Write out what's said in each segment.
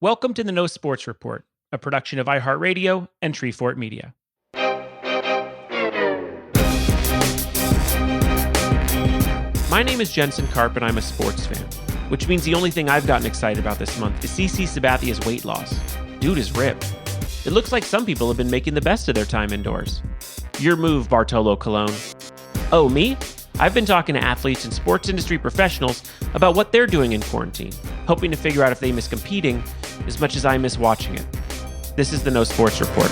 Welcome to the No Sports Report, a production of iHeartRadio and Treefort Media. My name is Jensen Karp, and I'm a sports fan, which means the only thing I've gotten excited about this month is CC Sabathia's weight loss. Dude is ripped. It looks like some people have been making the best of their time indoors. Your move, Bartolo Colon. Oh, me? I've been talking to athletes and sports industry professionals about what they're doing in quarantine, hoping to figure out if they miss competing as much as I miss watching it. This is the No Sports Report.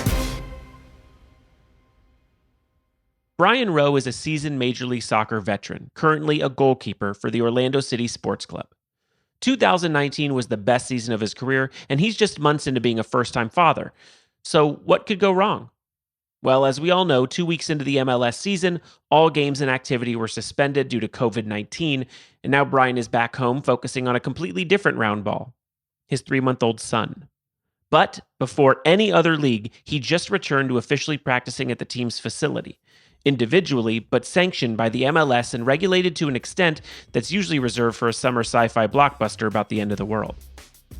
Brian Rowe is a seasoned Major League Soccer veteran, currently a goalkeeper for the Orlando City Sports Club. 2019 was the best season of his career, and he's just months into being a first-time father. So what could go wrong? Well, as we all know, 2 weeks into the MLS season, all games and activity were suspended due to COVID-19, and now Brian is back home focusing on a completely different round ball, his 3-month-old son. But before any other league, he just returned to officially practicing at the team's facility, individually, but sanctioned by the MLS and regulated to an extent that's usually reserved for a summer sci-fi blockbuster about the end of the world.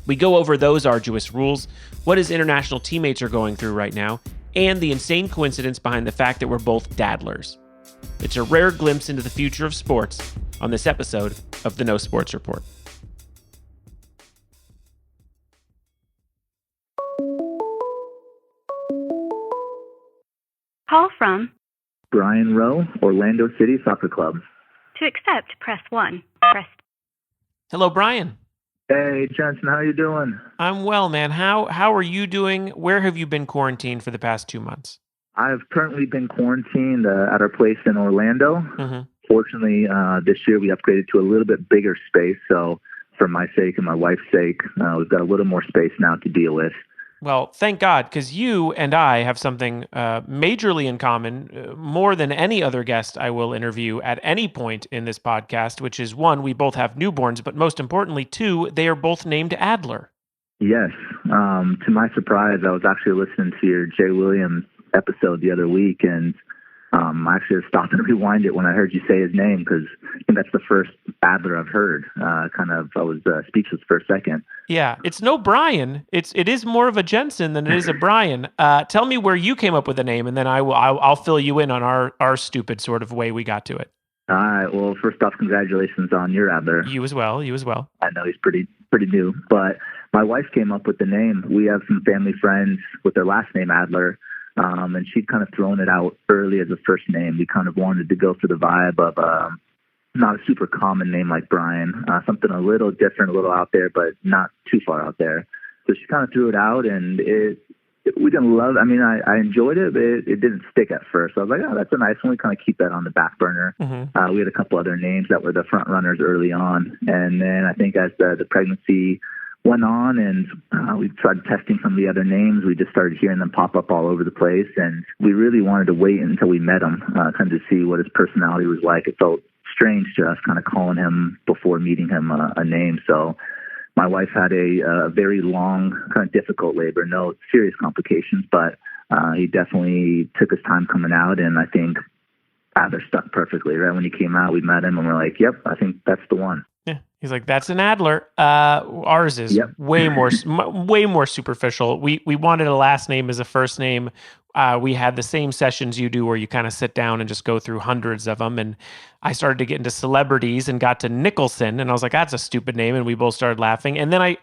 We go over those arduous rules, what his international teammates are going through right now, and the insane coincidence behind the fact that we're both daddlers. It's a rare glimpse into the future of sports on this episode of the No Sports Report. Call from Brian Rowe, Orlando City Soccer Club. To accept, press 1. Hello, Brian. Hey, Jensen, how you doing? I'm well, man. How are you doing? Where have you been quarantined for the past 2 months? I've currently been quarantined at our place in Orlando. Mm-hmm. Fortunately, this year we upgraded to a little bit bigger space, so for my sake and my wife's sake, we've got a little more space now to deal with. Well, thank God, because you and I have something majorly in common, more than any other guest I will interview at any point in this podcast, which is one, we both have newborns, but most importantly, two, they are both named Adler. Yes. To my surprise, I was actually listening to your Jay Williams episode the other week, and I actually stopped and rewind it when I heard you say his name, because I think that's the first Adler I've heard. I was speechless for a second. Yeah, it's no Brian. It is more of a Jensen than it is a Brian. Tell me where you came up with the name, and then I'll fill you in on our stupid sort of way we got to it. All right. Well, first off, congratulations on your Adler. You as well. I know he's pretty new, but my wife came up with the name. We have some family friends with their last name Adler. And she'd kind of thrown it out early as a first name. We kind of wanted to go for the vibe of not a super common name like Brian, something a little different, a little out there, but not too far out there. So she kind of threw it out, and we didn't love. I mean, I enjoyed it, but it didn't stick at first. So I was like, oh, that's a nice one. We kind of keep that on the back burner. Mm-hmm. We had a couple other names that were the front runners early on, and then I think as the pregnancy went on and we started testing some of the other names, we just started hearing them pop up all over the place, and we really wanted to wait until we met him, kind of see what his personality was like. It felt strange to us kind of calling him before meeting him a name. So my wife had a very long, kind of difficult labor, no serious complications, but he definitely took his time coming out, and I think Adler stuck perfectly. Right when he came out, we met him and we're like, yep, I think that's the one. Yeah, he's like, that's an Adler. Ours is way more superficial. We wanted a last name as a first name. We had the same sessions you do where you kind of sit down and just go through hundreds of them. And I started to get into celebrities and got to Nicholson. And I was like, that's a stupid name. And we both started laughing. And then I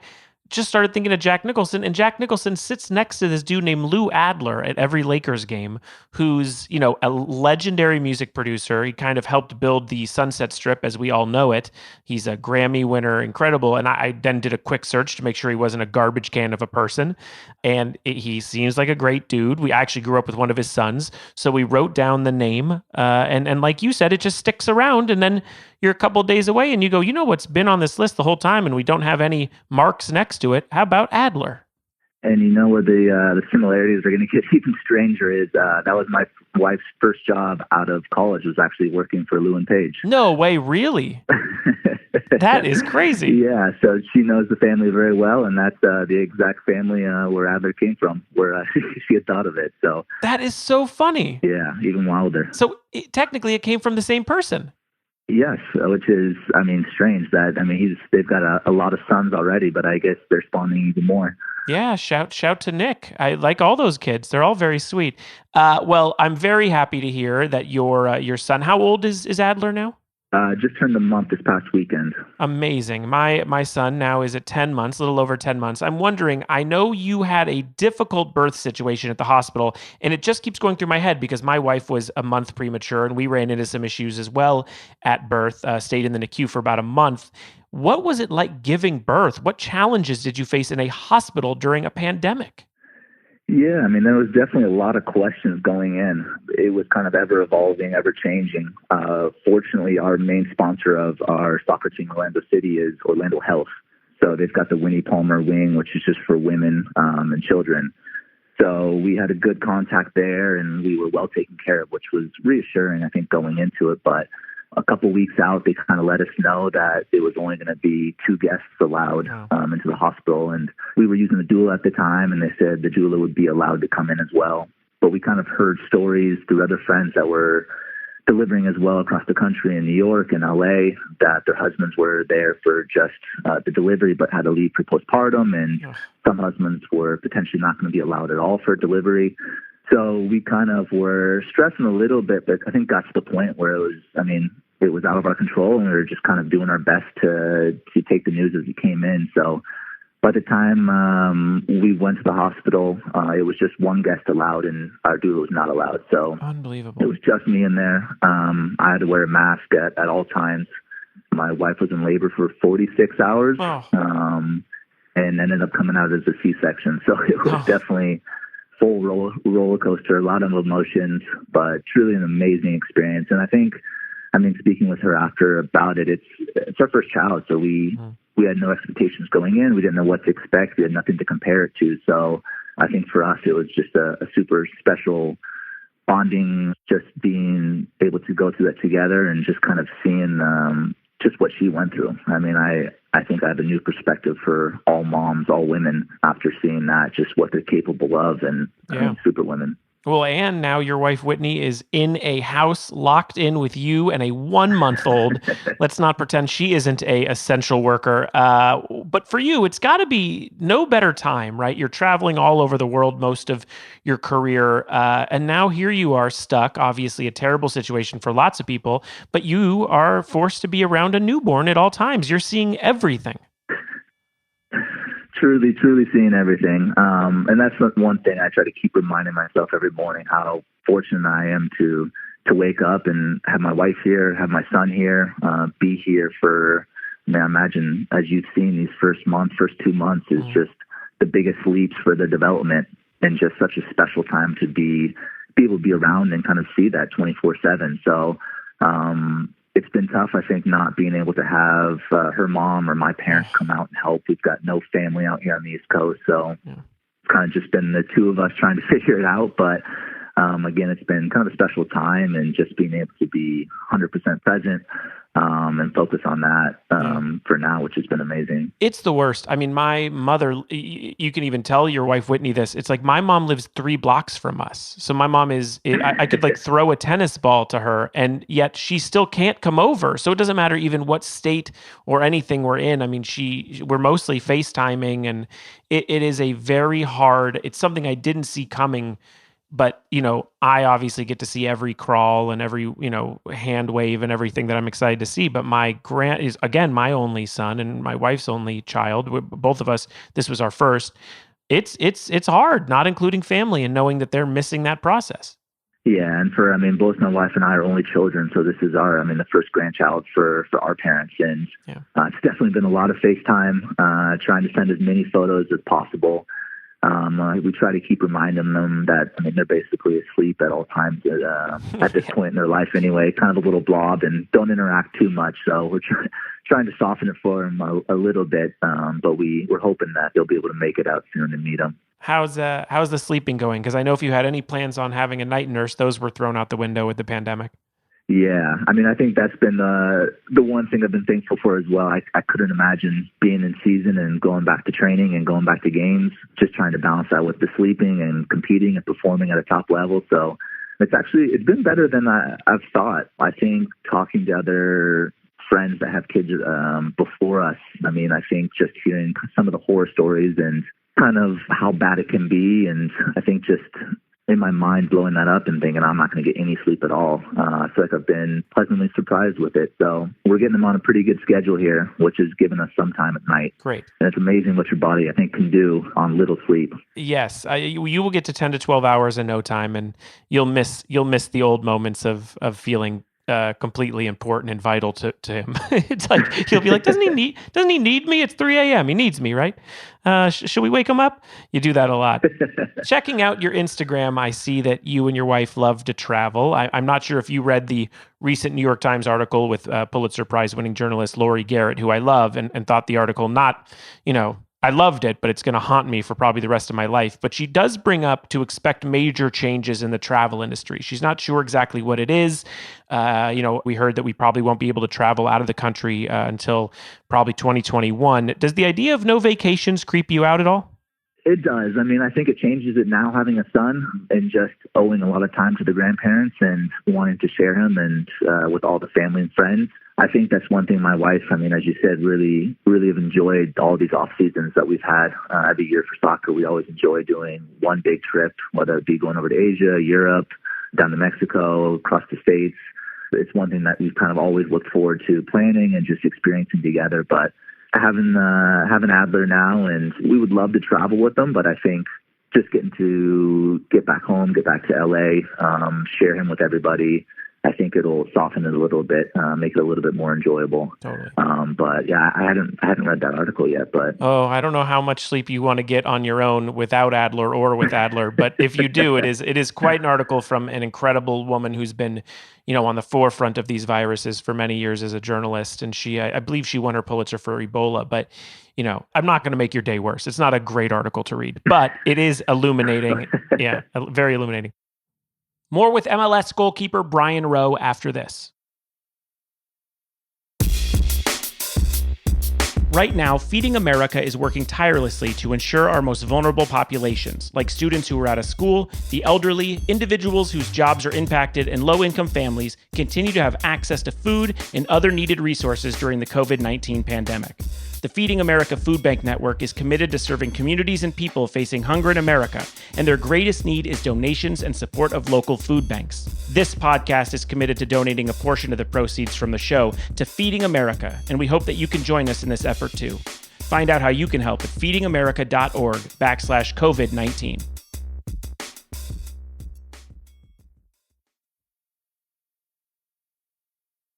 just started thinking of Jack Nicholson, and Jack Nicholson sits next to this dude named Lou Adler at every Lakers game, who's, a legendary music producer. He kind of helped build the Sunset Strip as we all know it. He's a Grammy winner, incredible. And I then did a quick search to make sure he wasn't a garbage can of a person. And he seems like a great dude. We actually grew up with one of his sons. So we wrote down the name. And like you said, it just sticks around. And then you're a couple of days away and you go, what's been on this list the whole time and we don't have any marks next to it. How about Adler? And where the similarities are going to get even stranger is that was my wife's first job out of college, was actually working for Lou and Page. No way, really? That is crazy. Yeah, so she knows the family very well, and that's the exact family where Adler came from, where she had thought of it. So that is so funny. Yeah, even wilder. So technically it came from the same person. Yes, which is, strange that, they've got a lot of sons already, but I guess they're spawning even more. Yeah, shout to Nick. I like all those kids. They're all very sweet. Well, I'm very happy to hear that your son. How old is Adler now? Just turned a month this past weekend. Amazing. My son now is at 10 months, a little over 10 months. I'm wondering, I know you had a difficult birth situation at the hospital, and it just keeps going through my head because my wife was a month premature and we ran into some issues as well at birth, stayed in the NICU for about a month. What was it like giving birth? What challenges did you face in a hospital during a pandemic? Yeah, there was definitely a lot of questions going in. It was kind of ever evolving, ever changing. Fortunately, our main sponsor of our soccer team, Orlando City, is Orlando Health. So they've got the Winnie Palmer wing, which is just for women and children. So we had a good contact there, and we were well taken care of, which was reassuring, I think, going into it. But a couple weeks out, they kind of let us know that it was only going to be 2 guests allowed into the hospital. And we were using a doula at the time, and they said the doula would be allowed to come in as well. But we kind of heard stories through other friends that were delivering as well across the country in New York and LA that their husbands were there for just the delivery but had to leave for postpartum. And some husbands were potentially not going to be allowed at all for delivery. So we kind of were stressing a little bit, but I think got to the point where it was out of our control, and we were just kind of doing our best to take the news as it came in. So by the time we went to the hospital, it was just 1 guest allowed, and our doula was not allowed. So unbelievable. It was just me in there. I had to wear a mask at all times. My wife was in labor for 46 hours, and ended up coming out as a C-section. So it was definitely full roller coaster, a lot of emotions, but truly an amazing experience. And I think, speaking with her after about it, it's our first child, so we had no expectations going in. We didn't know what to expect. We had nothing to compare it to. So I think for us, it was just a super special bonding, just being able to go through that together and just kind of seeing just what she went through. I think I have a new perspective for all moms, all women, after seeing that, just what they're capable of, and super women. Well, and now your wife, Whitney, is in a house locked in with you and a 1-month-old. Let's not pretend she isn't a essential worker. But for you, it's got to be no better time, right? You're traveling all over the world most of your career. And now here you are stuck, obviously a terrible situation for lots of people, but you are forced to be around a newborn at all times. You're seeing everything. Truly seeing everything. And that's one thing I try to keep reminding myself every morning, how fortunate I am to wake up and have my wife here, have my son here, be here for, I imagine, as you've seen, these first 2 months is just the biggest leaps for their development, and just such a special time to be able to be around and kind of see that 24/7. So, it's been tough, I think, not being able to have her mom or my parents come out and help. We've got no family out here on the East Coast, so it's kind of just been the 2 of us trying to figure it out. But again, it's been kind of a special time, and just being able to be 100% present and focus on that for now, which has been amazing. It's the worst. My mother, you can even tell your wife, Whitney, this. It's like my mom lives 3 blocks from us. So my mom I could like throw a tennis ball to her, and yet she still can't come over. So it doesn't matter even what state or anything we're in. We're mostly FaceTiming, and it is a very hard, it's something I didn't see coming. But, I obviously get to see every crawl and every, hand wave and everything that I'm excited to see. But my is, again, my only son and my wife's only child. Both of us, this was our first. It's hard, not including family, and knowing that they're missing that process. Yeah, and both my wife and I are only children, so this is the first grandchild for our parents. And it's definitely been a lot of FaceTime, trying to send as many photos as possible. We try to keep reminding them that, they're basically asleep at all times at this point in their life anyway, kind of a little blob, and don't interact too much. So we're trying to soften it for them a little bit, but we're hoping that they'll be able to make it out soon and meet them. How's the sleeping going? Because I know if you had any plans on having a night nurse, those were thrown out the window with the pandemic. Yeah, I think that's been the one thing I've been thankful for as well. I couldn't imagine being in season and going back to training and going back to games, just trying to balance that with the sleeping and competing and performing at a top level. So It's been better than I've thought. I think talking to other friends that have kids before us, I think just hearing some of the horror stories and kind of how bad it can be, and I think just in my mind blowing that up and thinking I'm not going to get any sleep at all. I feel like I've been pleasantly surprised with it. So we're getting them on a pretty good schedule here, which has given us some time at night. Great. And it's amazing what your body, I think, can do on little sleep. Yes, you will get to 10 to 12 hours in no time, and you'll miss the old moments of feeling completely important and vital to him. It's like he'll be like, doesn't he need me? It's 3 a.m. He needs me, right? Should we wake him up? You do that a lot. Checking out your Instagram, I see that you and your wife love to travel. I'm not sure if you read the recent New York Times article with Pulitzer Prize winning journalist Laurie Garrett, who I love, and thought the article I loved it, but it's going to haunt me for probably the rest of my life. But she does bring up to expect major changes in the travel industry. She's not sure exactly what it is. We heard that we probably won't be able to travel out of the country until probably 2021. Does the idea of no vacations creep you out at all? It does. I think it changes it now having a son and just owing a lot of time to the grandparents and wanting to share him and with all the family and friends. I think that's one thing my wife, as you said, really, really have enjoyed all these off seasons that we've had every year for soccer. We always enjoy doing one big trip, whether it be going over to Asia, Europe, down to Mexico, across the States. It's one thing that we've kind of always looked forward to planning and just experiencing together. But having Adler now, and we would love to travel with them, but I think just getting to get back home, get back to LA, share him with everybody, I think it'll soften it a little bit, make it a little bit more enjoyable. Totally. But yeah, I hadn't read that article yet. But I don't know how much sleep you want to get on your own without Adler or with Adler. But if you do, it is quite an article from an incredible woman who's been, on the forefront of these viruses for many years as a journalist. And I believe she won her Pulitzer for Ebola. But I'm not going to make your day worse. It's not a great article to read, but it is illuminating. Yeah, very illuminating. More with MLS goalkeeper Brian Rowe after this. Right now, Feeding America is working tirelessly to ensure our most vulnerable populations, like students who are out of school, the elderly, individuals whose jobs are impacted, and low-income families, continue to have access to food and other needed resources during the COVID-19 pandemic. The Feeding America Food Bank Network is committed to serving communities and people facing hunger in America, and their greatest need is donations and support of local food banks. This podcast is committed to donating a portion of the proceeds from the show to Feeding America, and we hope that you can join us in this effort too. Find out how you can help at feedingamerica.org/COVID-19.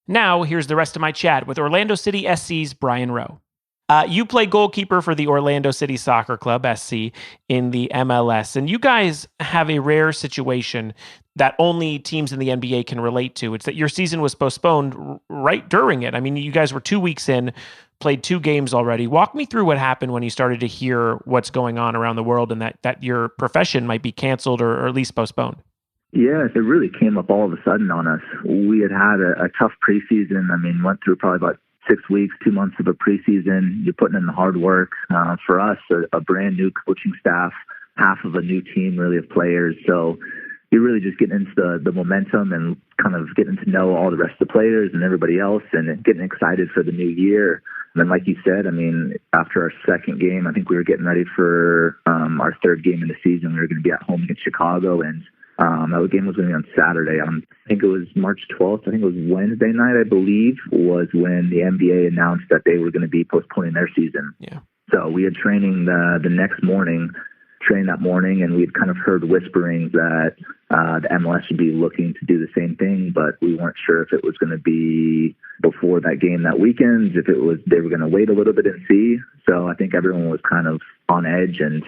Now, here's the rest of my chat with Orlando City SC's Brian Rowe. You play goalkeeper for the Orlando City Soccer Club, SC, in the MLS, and you guys have a rare situation that only teams in the NBA can relate to. It's that your season was postponed right during it. You guys were 2 weeks in, played 2 games already. Walk me through what happened when you started to hear what's going on around the world and that your profession might be canceled or at least postponed. Yes, it really came up all of a sudden on us. We had a tough preseason. Went through probably about 6 weeks, 2 months of a preseason. You're putting in the hard work. For us, a brand new coaching staff, half of a new team really of players. So you're really just getting into the momentum and kind of getting to know all the rest of the players and everybody else and getting excited for the new year. And then, like you said, after our second game, I think we were getting ready for our third game in the season. We were going to be at home against Chicago, and that game was going to be on Saturday. I think it was March 12th. I think it was Wednesday night, I believe, was when the NBA announced that they were going to be postponing their season. Yeah. So we had training the next morning, that morning, and we'd kind of heard whisperings that the MLS would be looking to do the same thing, but we weren't sure if it was going to be before that game that weekend, if it was they were going to wait a little bit and see. So I think everyone was kind of on edge, and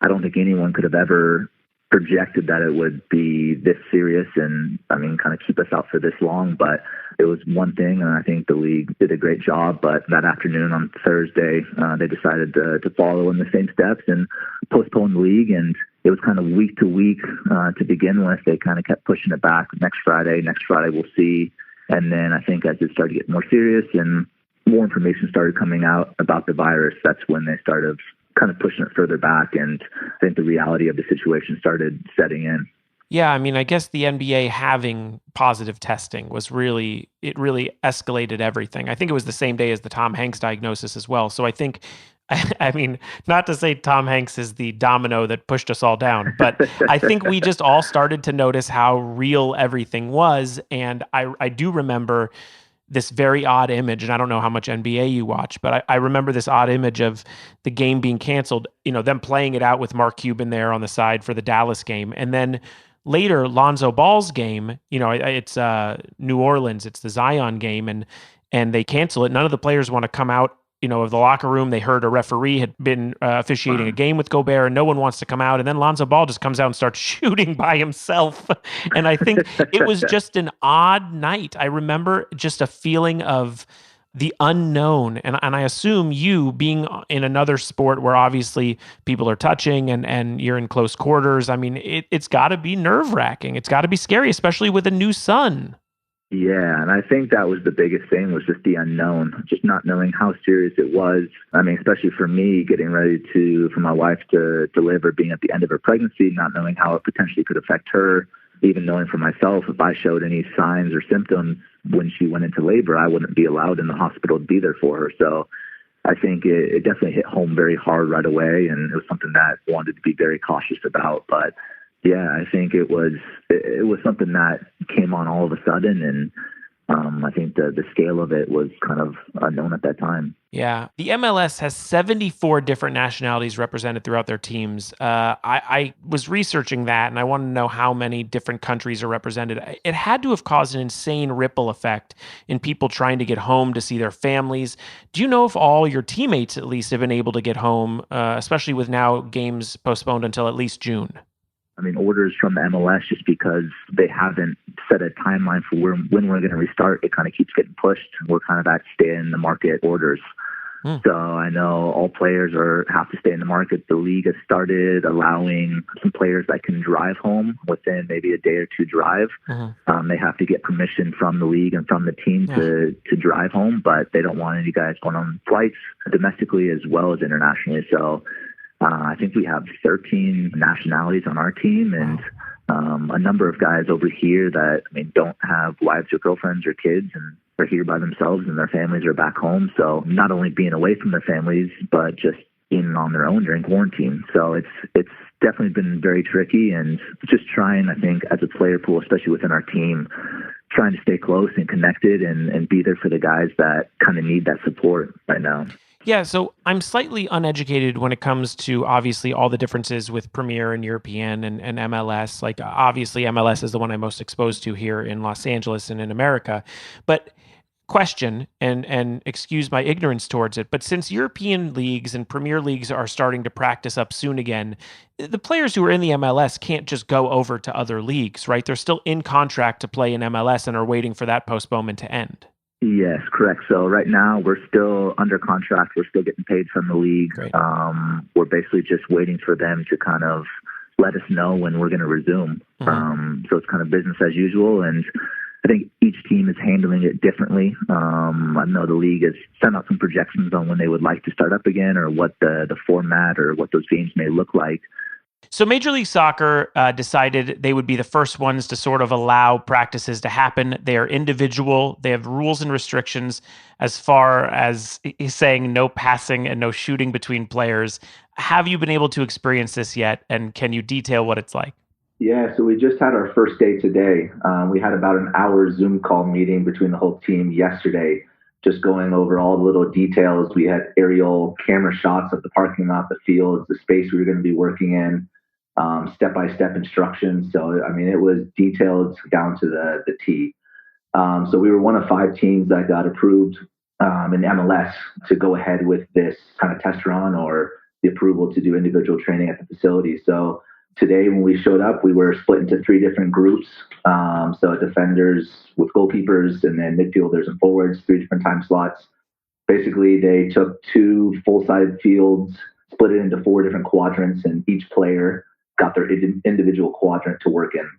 I don't think anyone could have ever projected that it would be this serious and, kind of keep us out for this long. But it was one thing, and I think the league did a great job. But that afternoon on Thursday, they decided to follow in the same steps and postpone the league. And it was kind of week to week to begin with. They kind of kept pushing it back. Next Friday we'll see. And then I think as it started to get more serious and more information started coming out about the virus, that's when they started kind of pushing it further back, and I think the reality of the situation started setting in. Yeah, I mean, I guess the NBA having positive testing it really escalated everything. I think it was the same day as the Tom Hanks diagnosis as well. So I think, I mean, not to say Tom Hanks is the domino that pushed us all down, but I think we just all started to notice how real everything was. And I do remember this very odd image, and I don't know how much NBA you watch, but I remember this odd image of the game being canceled, them playing it out with Mark Cuban there on the side for the Dallas game. And then later, Lonzo Ball's game, it's New Orleans, it's the Zion game, and they cancel it. None of the players want to come out, of the locker room. They heard a referee had been officiating a game with Gobert, and no one wants to come out. And then Lonzo Ball just comes out and starts shooting by himself. And I think it was just an odd night. I remember just a feeling of the unknown. And I assume you being in another sport where obviously people are touching and you're in close quarters. I mean, it's got to be nerve wracking. It's got to be scary, especially with a new son. Yeah, and I think that was the biggest thing, was just the unknown, just not knowing how serious it was. I mean, especially for me, getting ready for my wife to deliver, being at the end of her pregnancy, not knowing how it potentially could affect her, even knowing for myself, if I showed any signs or symptoms when she went into labor, I wouldn't be allowed in the hospital to be there for her. So I think it definitely hit home very hard right away, and it was something that I wanted to be very cautious about. But yeah, I think it was something that came on all of a sudden, and I think the scale of it was kind of unknown at that time. Yeah, the MLS has 74 different nationalities represented throughout their teams. I was researching that, and I wanted to know how many different countries are represented. It had to have caused an insane ripple effect in people trying to get home to see their families. Do you know if all your teammates, at least, have been able to get home, especially with now games postponed until at least June? I mean, orders from the MLS, just because they haven't set a timeline for when we're going to restart, it kind of keeps getting pushed. We're kind of at stay in the market orders. So I know all players have to stay in the market. The league has started allowing some players that can drive home within maybe a day or two drive. They have to get permission from the league and from the team to drive home, but they don't want any guys going on flights domestically as well as internationally. So I think we have 13 nationalities on our team, and a number of guys over here that, I mean, don't have wives or girlfriends or kids, and are here by themselves, and their families are back home. So not only being away from their families, but just being on their own during quarantine. So it's definitely been very tricky, and just trying, I think, as a player pool, especially within our team, trying to stay close and connected and be there for the guys that kind of need that support right now. Yeah, so I'm slightly uneducated when it comes to obviously all the differences with Premier and European and MLS. Like obviously MLS is the one I'm most exposed to here in Los Angeles and in America. But question, and excuse my ignorance towards it, but since European leagues and Premier leagues are starting to practice up soon again, the players who are in the MLS can't just go over to other leagues, right? They're still in contract to play in MLS and are waiting for that postponement to end. Yes, correct. So right now we're still under contract. We're still getting paid from the league. We're basically just waiting for them to kind of let us know when we're going to resume. So it's kind of business as usual. And I think each team is handling it differently. I know the league has sent out some projections on when they would like to start up again, or what the format or what those games may look like. So Major League Soccer decided they would be the first ones to sort of allow practices to happen. They are individual. They have rules and restrictions as far as he's saying no passing and no shooting between players. Have you been able to experience this yet? And can you detail what it's like? Yeah, so we just had our first day today. We had about an hour Zoom call meeting between the whole team yesterday, just going over all the little details. We had aerial camera shots of the parking lot, the fields, the space we were going to be working in, step-by-step instructions. So, I mean, it was detailed down to the T. So we were one of 5 teams that got approved in MLS to go ahead with this kind of test run, or the approval to do individual training at the facility. So today, when we showed up, we were split into 3 different groups. So defenders with goalkeepers, and then midfielders and forwards, 3 different time slots. Basically, they took 2 full-side fields, split it into 4 different quadrants, and each player got their individual quadrant to work in.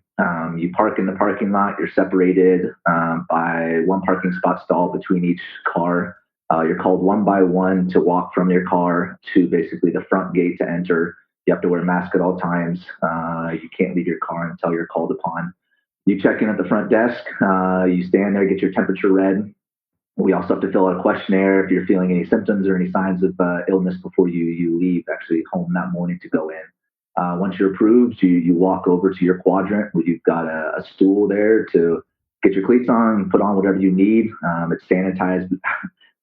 You park in the parking lot. You're separated by 1 parking spot stall between each car. You're called one by one to walk from your car to basically the front gate to enter. You have to wear a mask at all times. You can't leave your car until you're called upon. You check in at the front desk. You stand there, get your temperature read. We also have to fill out a questionnaire if you're feeling any symptoms or any signs of illness before you leave actually home that morning to go in. Once you're approved, you walk over to your quadrant where you've got a stool there to get your cleats on, put on whatever you need. It's sanitized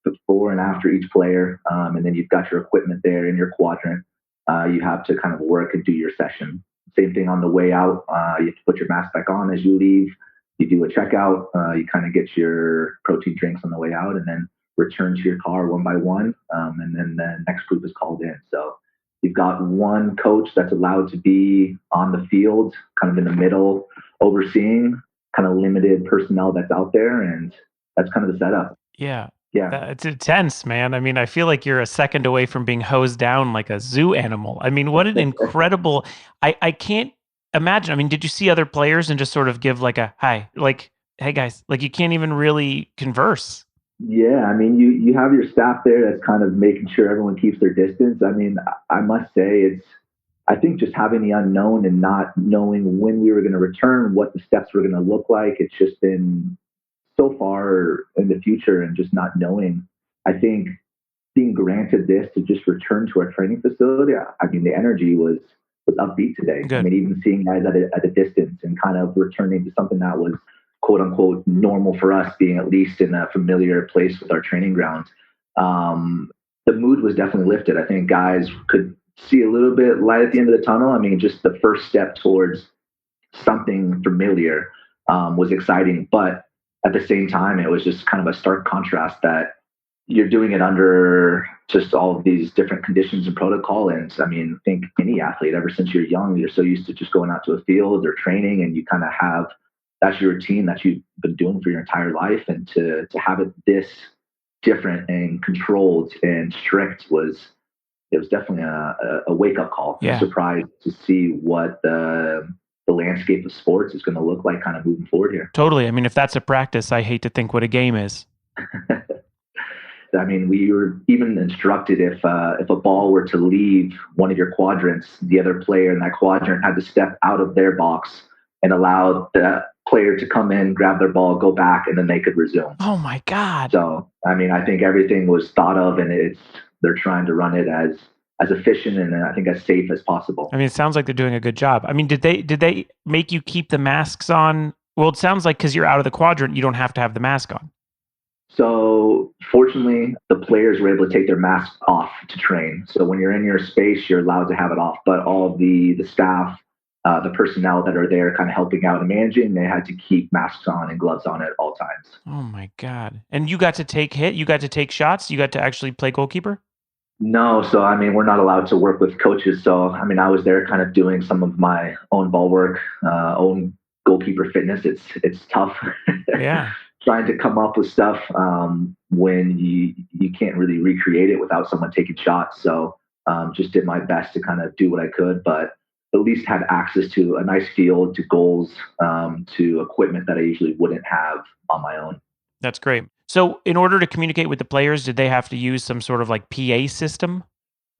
before and after each player. And then you've got your equipment there in your quadrant. You have to kind of work and do your session. Same thing on the way out. You have to put your mask back on as you leave. You do a checkout. You kind of get your protein drinks on the way out and then return to your car one by one. And then the next group is called in. So you've got one coach that's allowed to be on the field, kind of in the middle, overseeing kind of limited personnel that's out there. And that's kind of the setup. Yeah. Yeah. It's intense, man. I mean, I feel like you're a second away from being hosed down like a zoo animal. I mean, what an incredible, I can't imagine. I mean, did you see other players and just sort of give like a hi, like, hey guys, like you can't even really converse? Yeah, I mean, you have your staff there that's kind of making sure everyone keeps their distance. I mean, I must say I think just having the unknown and not knowing when we were going to return, what the steps were going to look like, it's just been so far in the future and just not knowing. I think being granted this to just return to our training facility, I mean, the energy was upbeat today. Good. I mean, even seeing guys at a distance and kind of returning to something that was quote unquote normal for us, being at least in a familiar place with our training grounds. The mood was definitely lifted. I think guys could see a little bit light at the end of the tunnel. I mean, just the first step towards something familiar was exciting, but at the same time, it was just kind of a stark contrast that you're doing it under just all of these different conditions and protocol. And I mean, I think any athlete, ever since you're young, you're so used to just going out to a field or training, and you kind of have that's your routine that you've been doing for your entire life. And to have it this different and controlled and strict was definitely a wake up call. Yeah. I'm surprised to see what the landscape of sports is going to look like kind of moving forward here. Totally. I mean, if that's a practice, I hate to think what a game is. I mean, we were even instructed if a ball were to leave one of your quadrants, the other player in that quadrant had to step out of their box and allow the player to come in, grab their ball, go back, and then they could resume. Oh my God. So, I mean, I think everything was thought of, and they're trying to run it as efficient and I think as safe as possible. I mean, it sounds like they're doing a good job. I mean, did they make you keep the masks on? Well, it sounds like because you're out of the quadrant, you don't have to have the mask on. So fortunately, the players were able to take their masks off to train. So when you're in your space, you're allowed to have it off. But all the staff, the personnel that are there kind of helping out and managing, they had to keep masks on and gloves on at all times. Oh my God. And you got to take you got to take shots? You got to actually play goalkeeper? No. So, I mean, we're not allowed to work with coaches. So, I mean, I was there kind of doing some of my own ball work, own goalkeeper fitness. It's tough. Yeah. Trying to come up with stuff when you can't really recreate it without someone taking shots. So just did my best to kind of do what I could, but at least had access to a nice field, to goals, to equipment that I usually wouldn't have on my own. That's great. So in order to communicate with the players, did they have to use some sort of like PA system?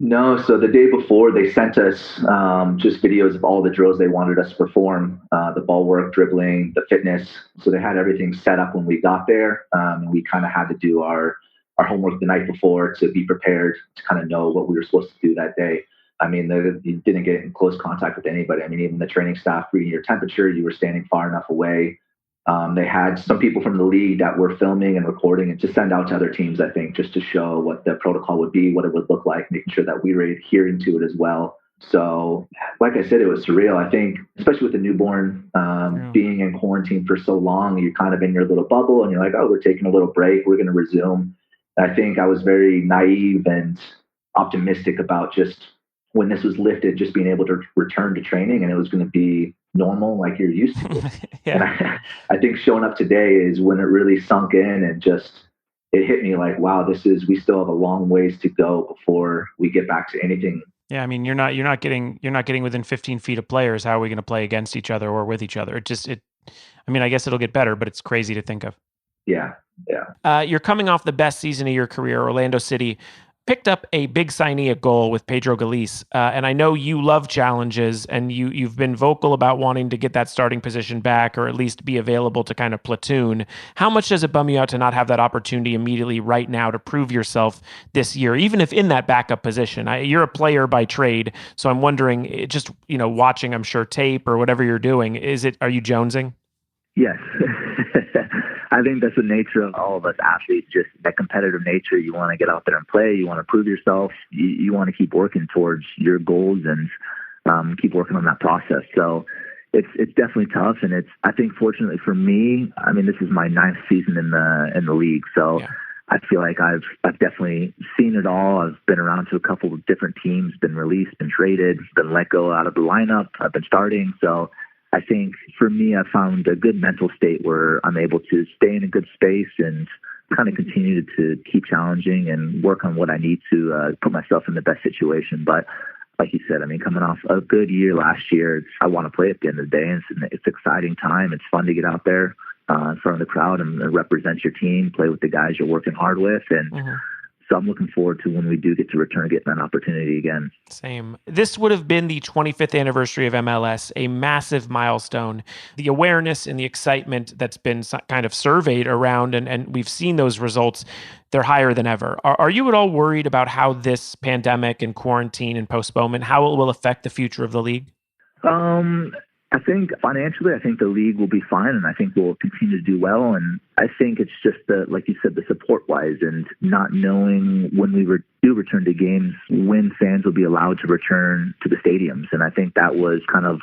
No. So the day before, they sent us just videos of all the drills they wanted us to perform, the ball work, dribbling, the fitness. So they had everything set up when we got there. And we kind of had to do our homework the night before to be prepared to kind of know what we were supposed to do that day. I mean, you didn't get in close contact with anybody. I mean, even the training staff reading your temperature, you were standing far enough away. They had some people from the league that were filming and recording and to send out to other teams, I think, just to show what the protocol would be, what it would look like, making sure that we were adhering to it as well. So, like I said, it was surreal. I think, especially with the newborn, being in quarantine for so long, you're kind of in your little bubble and you're like, oh, we're taking a little break. We're going to resume. And I think I was very naive and optimistic about just when this was lifted, just being able to return to training and it was going to be normal like you're used to. Yeah. I think showing up today is when it really sunk in and just it hit me like, wow, we still have a long ways to go before we get back to anything. Yeah, I mean, you're not getting within 15 feet of players. How are we going to play against each other or with each other? I mean, I guess it'll get better, but it's crazy to think of. Yeah. You're coming off the best season of your career, Orlando City. picked up a big signee at goal with Pedro Galice, and I know you love challenges, and you've been vocal about wanting to get that starting position back, or at least be available to kind of platoon. How much does it bum you out to not have that opportunity immediately right now to prove yourself this year, even if in that backup position? You're a player by trade, so I'm wondering, just watching, I'm sure, tape or whatever you're doing, are you jonesing? Yes. I think that's the nature of all of us athletes, just that competitive nature. You want to get out there and play. You want to prove yourself. You want to keep working towards your goals and keep working on that process. So it's definitely tough. And I think fortunately for me, I mean, this is my 9th season in the league. So yeah. I feel like I've definitely seen it all. I've been around to a couple of different teams, been released, been traded, been let go out of the lineup. I've been starting. So I think for me, I found a good mental state where I'm able to stay in a good space and kind of continue to keep challenging and work on what I need to put myself in the best situation. But like you said, I mean, coming off a good year last year, I want to play at the end of the day. And it's an exciting time. It's fun to get out there in front of the crowd and represent your team, play with the guys you're working hard with. And so I'm looking forward to when we do get to return, getting that opportunity again. Same. This would have been the 25th anniversary of MLS, a massive milestone. The awareness and the excitement that's been kind of surveyed around, and we've seen those results, they're higher than ever. Are you at all worried about how this pandemic and quarantine and postponement, how it will affect the future of the league? I think financially, I think the league will be fine, and I think we'll continue to do well. And I think it's just like you said, the support-wise, and not knowing when we do return to games, when fans will be allowed to return to the stadiums. And I think that was kind of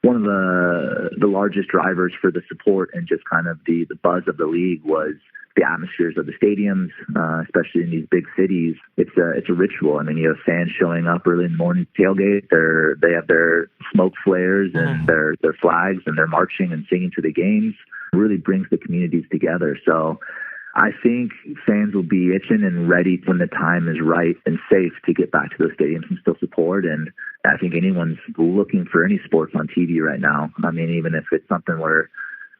one of the largest drivers for the support and just kind of the buzz of the league was the atmospheres of the stadiums, especially in these big cities. It's a ritual. I mean, you have fans showing up early in the morning tailgate. They have their smoke flares and their flags, and they're marching and singing to the games. It really brings the communities together. So I think fans will be itching and ready when the time is right and safe to get back to those stadiums and still support. And I think anyone's looking for any sports on TV right now. I mean, even if it's something where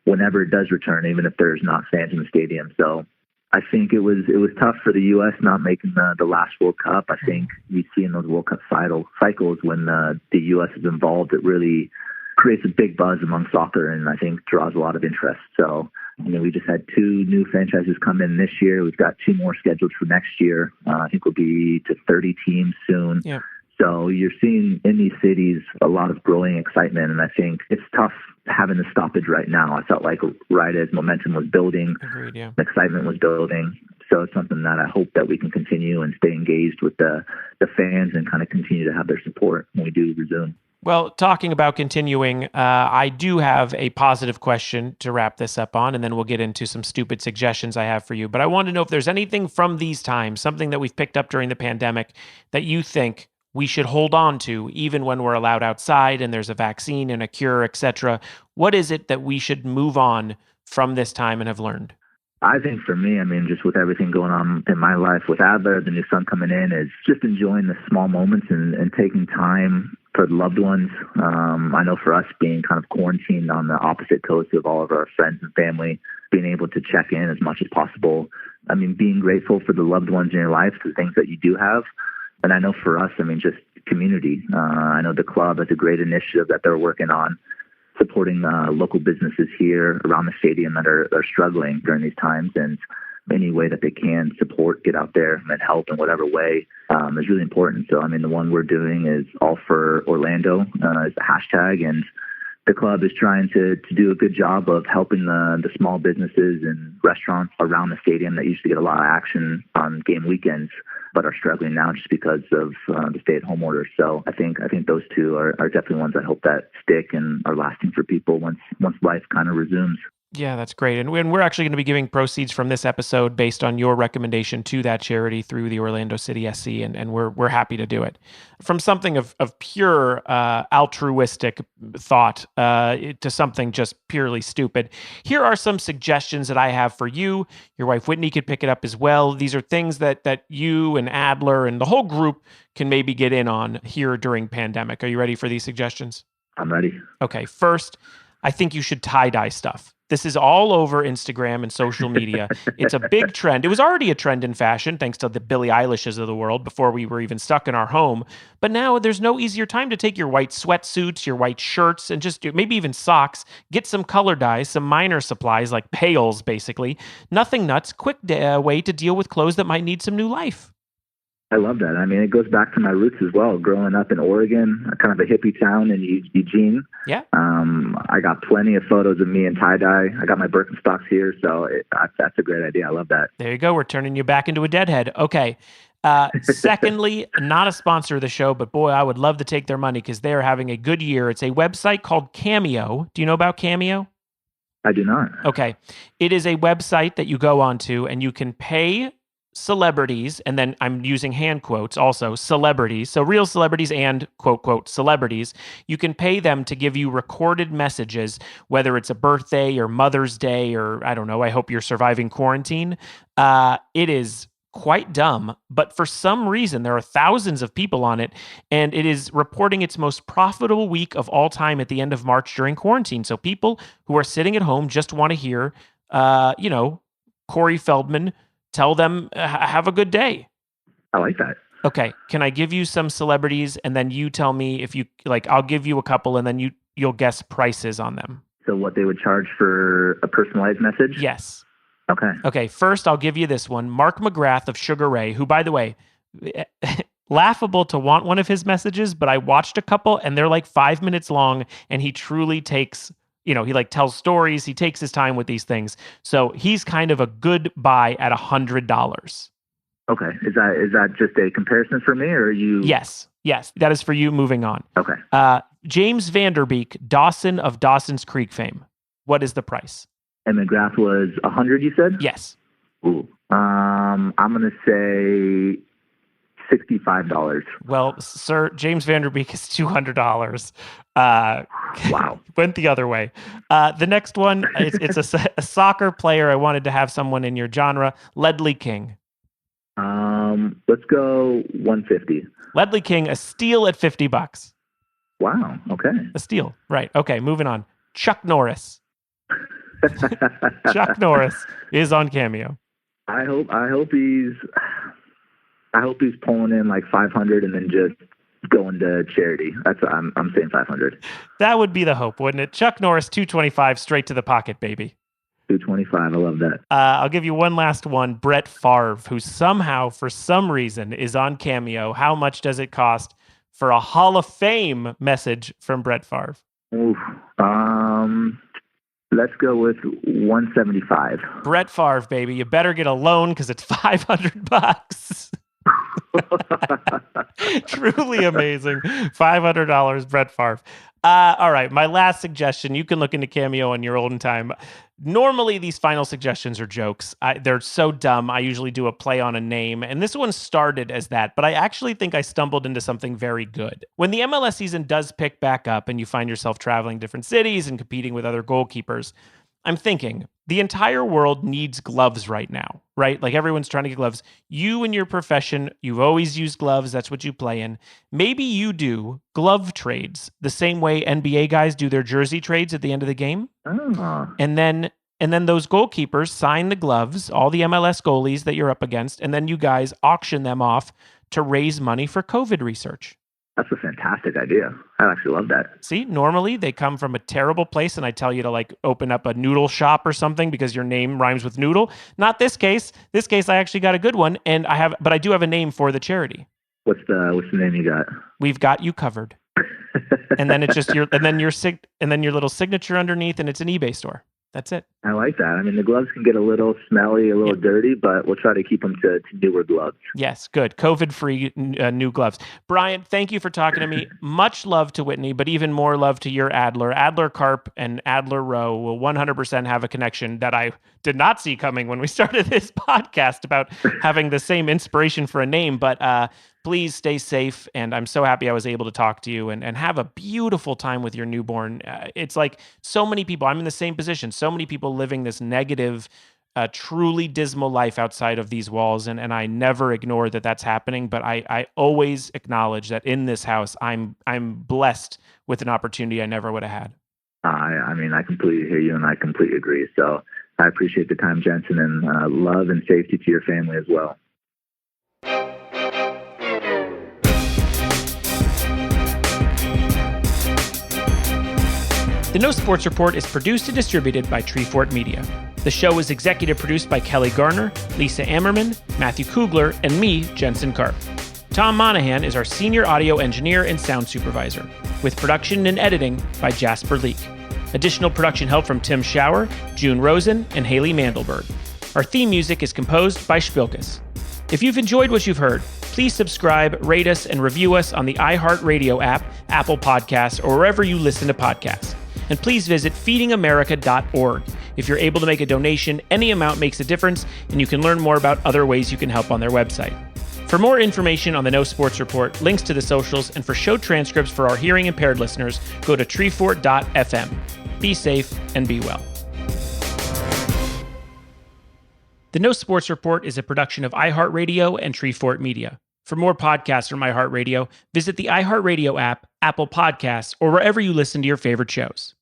whenever it does return, even if there's not fans in the stadium. So I think it was tough for the U.S. not making the last World Cup. I think we see in those World Cup cycles when the U.S. is involved, it really creates a big buzz among soccer and I think draws a lot of interest. So, we just had 2 new franchises come in this year. We've got 2 more scheduled for next year. I think we'll be to 30 teams soon. Yeah. So you're seeing in these cities a lot of growing excitement, and I think it's tough having the stoppage right now. I felt like right as momentum was building, Agreed, yeah. Excitement was building. So it's something that I hope that we can continue and stay engaged with the fans and kind of continue to have their support when we do resume. Well, talking about continuing, I do have a positive question to wrap this up on, and then we'll get into some stupid suggestions I have for you. But I want to know if there's anything from these times, something that we've picked up during the pandemic that you think we should hold on to even when we're allowed outside and there's a vaccine and a cure, etc. What is it that we should move on from this time and have learned? I think for me, just with everything going on in my life with Adler, the new son coming in, is just enjoying the small moments and taking time for the loved ones. I know for us being kind of quarantined on the opposite coast of all of our friends and family, being able to check in as much as possible. Being grateful for the loved ones in your life, the things that you do have. And I know for us, just community. I know the club has a great initiative that they're working on, supporting local businesses here around the stadium that are struggling during these times, and any way that they can support, get out there and help in whatever way is really important. So, the one we're doing is All for Orlando is the hashtag, and the club is trying to do a good job of helping the small businesses and restaurants around the stadium that used to get a lot of action on game weekends, but are struggling now just because of the stay-at-home order. So I think those two are definitely ones I hope that stick and are lasting for people once life kind of resumes. Yeah, that's great. And we're actually going to be giving proceeds from this episode based on your recommendation to that charity through the Orlando City SC, and we're happy to do it. From something of pure altruistic thought to something just purely stupid, here are some suggestions that I have for you. Your wife Whitney could pick it up as well. These are things that you and Adler and the whole group can maybe get in on here during pandemic. Are you ready for these suggestions? I'm ready. Okay, first, I think you should tie-dye stuff. This is all over Instagram and social media. It's a big trend. It was already a trend in fashion, thanks to the Billie Eilishes of the world before we were even stuck in our home. But now there's no easier time to take your white sweatsuits, your white shirts, and just maybe even socks, get some color dyes, some minor supplies like pails, basically. Nothing nuts, quick way to deal with clothes that might need some new life. I love that. I mean, it goes back to my roots as well. Growing up in Oregon, kind of a hippie town in Eugene. Yeah. I got plenty of photos of me in tie-dye. I got my Birkenstocks here, so that's a great idea. I love that. There you go. We're turning you back into a deadhead. Okay. Secondly, not a sponsor of the show, but boy, I would love to take their money because they're having a good year. It's a website called Cameo. Do you know about Cameo? I do not. Okay. It is a website that you go onto and you can pay celebrities, and then I'm using hand quotes also, celebrities, so real celebrities and quote, quote, celebrities. You can pay them to give you recorded messages, whether it's a birthday or Mother's Day or I don't know, I hope you're surviving quarantine. It is quite dumb, but for some reason, there are thousands of people on it, and it is reporting its most profitable week of all time at the end of March during quarantine. So people who are sitting at home just want to hear, Corey Feldman tell them, have a good day. I like that. Okay. Can I give you some celebrities and then you tell me if you like, I'll give you a couple and then you'll guess prices on them. So what they would charge for a personalized message? Yes. Okay. Okay. First, I'll give you this one. Mark McGrath of Sugar Ray, who, by the way, laughable to want one of his messages, but I watched a couple and they're like 5 minutes long and he truly takes, he like tells stories. He takes his time with these things. So he's kind of a good buy at $100. Okay. Is that just a comparison for me or are you? Yes. That is for you. Moving on. Okay. James Vanderbeek, Dawson of Dawson's Creek fame. What is the price? And McGrath was 100, you said? Yes. Ooh. I'm going to say $65. Well, sir, James Vanderbeek is $200. Wow. Went the other way. The next one, it's a soccer player. I wanted to have someone in your genre. Ledley King. Let's go 150. Ledley King, a steal at $50. Wow. Okay. A steal. Right. Okay. Moving on. Chuck Norris. Chuck Norris is on Cameo. I hope he's pulling in like 500 and then just going to charity. I'm saying 500. That would be the hope, wouldn't it? Chuck Norris, 225, straight to the pocket, baby. 225. I love that. I'll give you one last one. Brett Favre, who somehow, for some reason, is on Cameo. How much does it cost for a Hall of Fame message from Brett Favre? Oof. Let's go with 175. Brett Favre, baby. You better get a loan because it's $500. Truly amazing. $500, Brett Favre. All right, my last suggestion. You can look into Cameo on your olden time. Normally, these final suggestions are jokes. They're so dumb. I usually do a play on a name, and this one started as that, but I actually think I stumbled into something very good. When the MLS season does pick back up and you find yourself traveling different cities and competing with other goalkeepers, I'm thinking the entire world needs gloves right now, right? Like everyone's trying to get gloves. You in your profession, you've always used gloves. That's what you play in. Maybe you do glove trades the same way NBA guys do their jersey trades at the end of the game. Oh. And then those goalkeepers sign the gloves, all the MLS goalies that you're up against, and then you guys auction them off to raise money for COVID research. That's a fantastic idea. I actually love that. See, normally they come from a terrible place and I tell you to like open up a noodle shop or something because your name rhymes with noodle. Not this case. This case, I actually got a good one but I do have a name for the charity. What's the name you got? We've got you covered. And then it's just your little signature underneath and it's an eBay store. That's it. I like that. I mean, the gloves can get a little smelly, a little dirty, but we'll try to keep them to newer gloves. Yes, good. COVID-free new gloves. Brian, thank you for talking to me. Much love to Whitney, but even more love to your Adler. Adler Carp and Adler Rowe will 100% have a connection that I did not see coming when we started this podcast about having the same inspiration for a name, but please stay safe, and I'm so happy I was able to talk to you and have a beautiful time with your newborn. It's like so many people, I'm in the same position, so many people living this negative, truly dismal life outside of these walls, and I never ignore that that's happening, but I always acknowledge that in this house, I'm blessed with an opportunity I never would have had. I mean, I completely hear you, and I completely agree. So I appreciate the time, Jensen, and love and safety to your family as well. The No Sports Report is produced and distributed by Treefort Media. The show is executive produced by Kelly Garner, Lisa Ammerman, Matthew Kugler, and me, Jensen Karp. Tom Monahan is our senior audio engineer and sound supervisor, with production and editing by Jasper Leak. Additional production help from Tim Schauer, June Rosen, and Haley Mandelberg. Our theme music is composed by Spilkus. If you've enjoyed what you've heard, please subscribe, rate us, and review us on the iHeartRadio app, Apple Podcasts, or wherever you listen to podcasts. And please visit feedingamerica.org. If you're able to make a donation, any amount makes a difference, and you can learn more about other ways you can help on their website. For more information on the No Sports Report, links to the socials, and for show transcripts for our hearing impaired listeners, go to treefort.fm. Be safe and be well. The No Sports Report is a production of iHeartRadio and Treefort Media. For more podcasts from iHeartRadio, visit the iHeartRadio app, Apple Podcasts, or wherever you listen to your favorite shows.